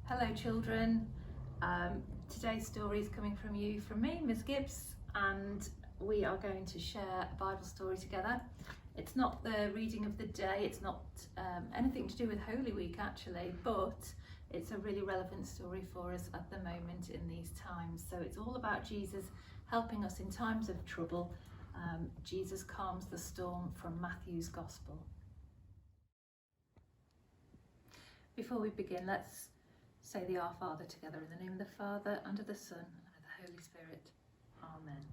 Hello children, today's story is coming from me, Miss Gibbs, and we are going to share a Bible story together. It's not the reading of the day, it's not anything to do with Holy Week actually, but it's a really relevant story for us at the moment in these times. So it's all about Jesus helping us in times of trouble. Jesus calms the storm from Matthew's Gospel. Before we begin, let's say the Our Father together in the name of the Father, and of the Son, and of the Holy Spirit. Amen.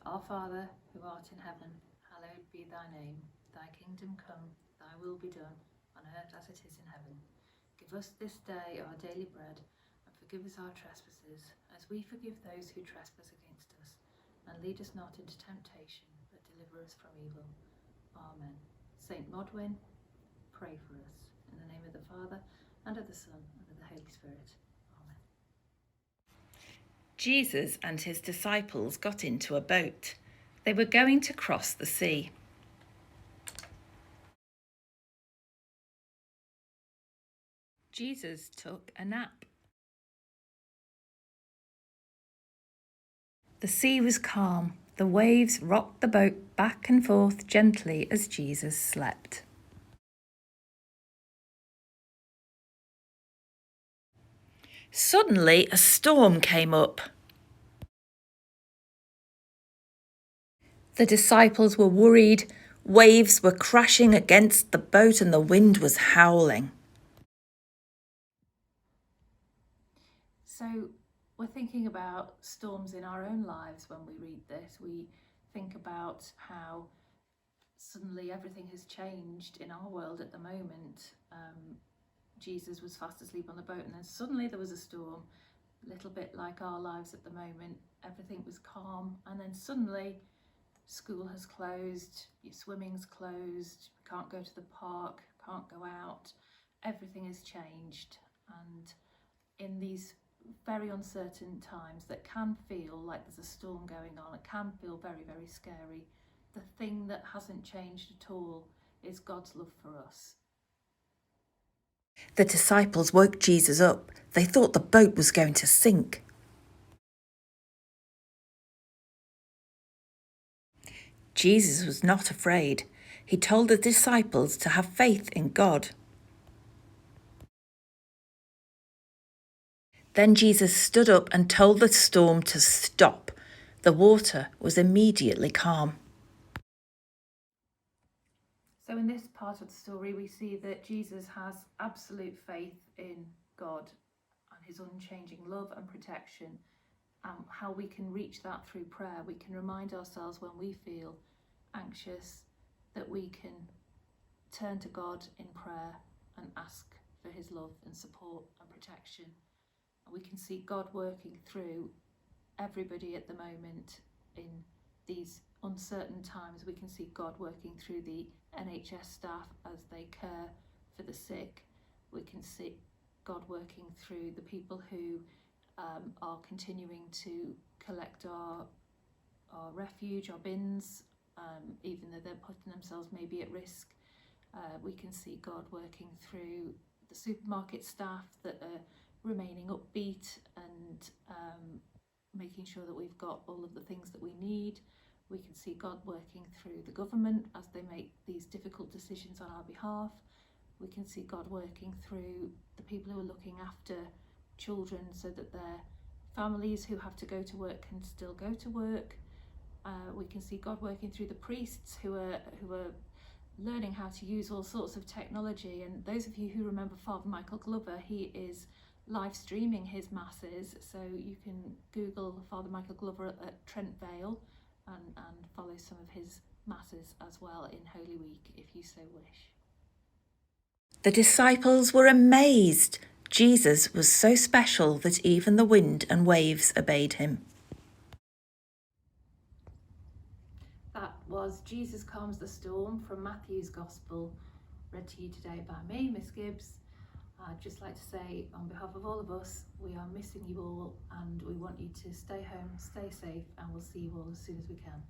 Our Father, who art in heaven, hallowed be thy name. Thy kingdom come, thy will be done, on earth as it is in heaven. Give us this day our daily bread, and forgive us our trespasses, as we forgive those who trespass against us. And lead us not into temptation, but deliver us from evil. Amen. Saint Modwin, pray for us. In the name of the Father, and of the Son, and of the Holy Spirit. Amen. Jesus and his disciples got into a boat. They were going to cross the sea. Jesus took a nap. The sea was calm. The waves rocked the boat back and forth gently as Jesus slept. Suddenly, a storm came up. The disciples were worried. Waves were crashing against the boat and the wind was howling. So we're thinking about storms in our own lives when we read this. We think about how suddenly everything has changed in our world at the moment. Jesus was fast asleep on the boat, and then suddenly there was a storm, a little bit like our lives at the moment. Everything was calm, and then suddenly school has closed, your swimming's closed, can't go to the park, can't go out. Everything has changed, and in these very uncertain times that can feel like there's a storm going on, it can feel very, very scary. The thing that hasn't changed at all is God's love for us. The disciples woke Jesus up. They thought the boat was going to sink. Jesus was not afraid. He told the disciples to have faith in God. Then Jesus stood up and told the storm to stop. The water was immediately calm. So in this part of the story, we see that Jesus has absolute faith in God and his unchanging love and protection, and how we can reach that through prayer. We can remind ourselves when we feel anxious that we can turn to God in prayer and ask for his love and support and protection. And we can see God working through everybody at the moment in these uncertain times. We can see God working through the NHS staff as they care for the sick. We can see God working through the people who are continuing to collect our refuge, our bins, even though they're putting themselves maybe at risk. We can see God working through the supermarket staff that are remaining upbeat and making sure that we've got all of the things that we need. We can see God working through the government as they make these difficult decisions on our behalf. We can see God working through the people who are looking after children so that their families who have to go to work can still go to work. We can see God working through the priests who are learning how to use all sorts of technology. And those of you who remember Father Michael Glover, he is live streaming his masses, so you can Google Father Michael Glover at Trent Vale and follow some of his masses as well in Holy Week if you so wish. The disciples were amazed. Jesus was so special that even the wind and waves obeyed him. That was Jesus Calms the Storm from Matthew's Gospel, read to you today by me, Miss Gibbs. I'd just like to say on behalf of all of us, we are missing you all, and we want you to stay home, stay safe, and we'll see you all as soon as we can.